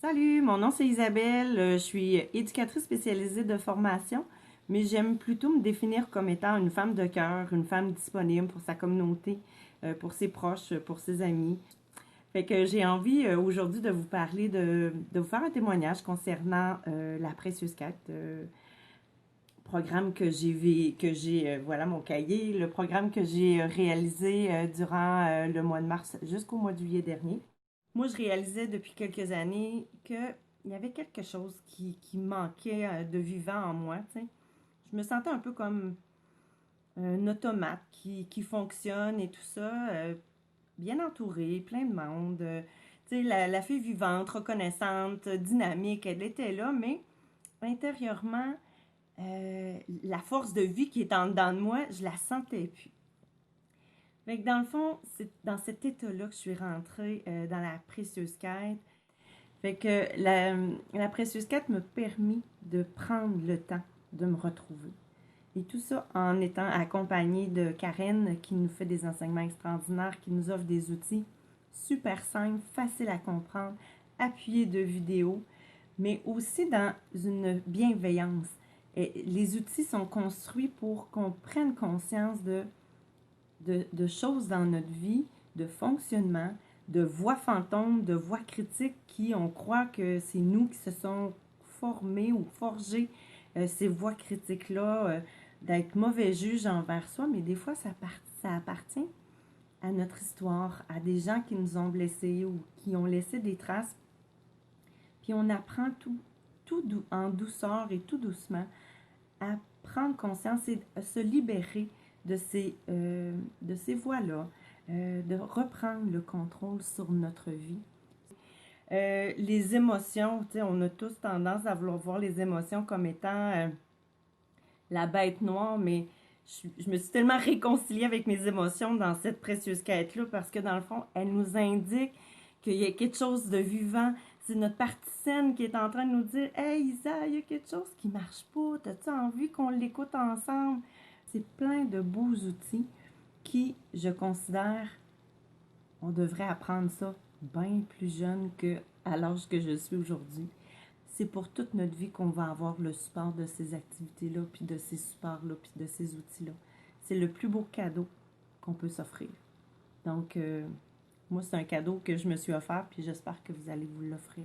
Salut, mon nom c'est Isabelle, je suis éducatrice spécialisée de formation, mais j'aime plutôt me définir comme étant une femme de cœur, une femme disponible pour sa communauté, pour ses proches, pour ses amis. Fait que j'ai envie aujourd'hui de vous parler de vous faire un témoignage concernant la Précieuse Quête, programme voilà mon cahier, le programme que j'ai réalisé durant le mois de mars jusqu'au mois de juillet dernier. Moi, je réalisais depuis quelques années qu'il y avait quelque chose qui manquait de vivant en moi, tu sais. Je me sentais un peu comme un automate qui fonctionne et tout ça, bien entouré, plein de monde. Tu sais, la fille vivante, reconnaissante, dynamique, elle était là, mais intérieurement, la force de vie qui est en dedans de moi, je la sentais plus. Fait que dans le fond, c'est dans cet état-là que je suis rentrée dans la précieuse quête. Fait que la précieuse quête m'a permis de prendre le temps de me retrouver. Et tout ça en étant accompagnée de Karen qui nous fait des enseignements extraordinaires, qui nous offre des outils super simples, faciles à comprendre, appuyés de vidéos, mais aussi dans une bienveillance. Et les outils sont construits pour qu'on prenne conscience de choses dans notre vie, de fonctionnement, de voix fantômes, de voix critiques qui, on croit que c'est nous qui se sont formés ou forgés ces voix critiques-là, d'être mauvais juges envers soi, mais des fois, ça appartient à notre histoire, à des gens qui nous ont blessés ou qui ont laissé des traces. Puis on apprend en douceur et tout doucement à prendre conscience et à se libérer de ces voies-là, de reprendre le contrôle sur notre vie. Les émotions, tu sais, on a tous tendance à vouloir voir les émotions comme étant la bête noire, mais je me suis tellement réconciliée avec mes émotions dans cette précieuse quête-là parce que dans le fond, elle nous indique qu'il y a quelque chose de vivant. C'est notre partie saine qui est en train de nous dire Hey Isa, il y a quelque chose qui marche pas. T'as-tu envie qu'on l'écoute ensemble? C'est plein de beaux outils qui, je considère, on devrait apprendre ça bien plus jeune qu'à l'âge que je suis aujourd'hui. C'est pour toute notre vie qu'on va avoir le support de ces activités-là, puis de ces supports-là, puis de ces outils-là. C'est le plus beau cadeau qu'on peut s'offrir. Donc, moi, c'est un cadeau que je me suis offert, puis j'espère que vous allez vous l'offrir.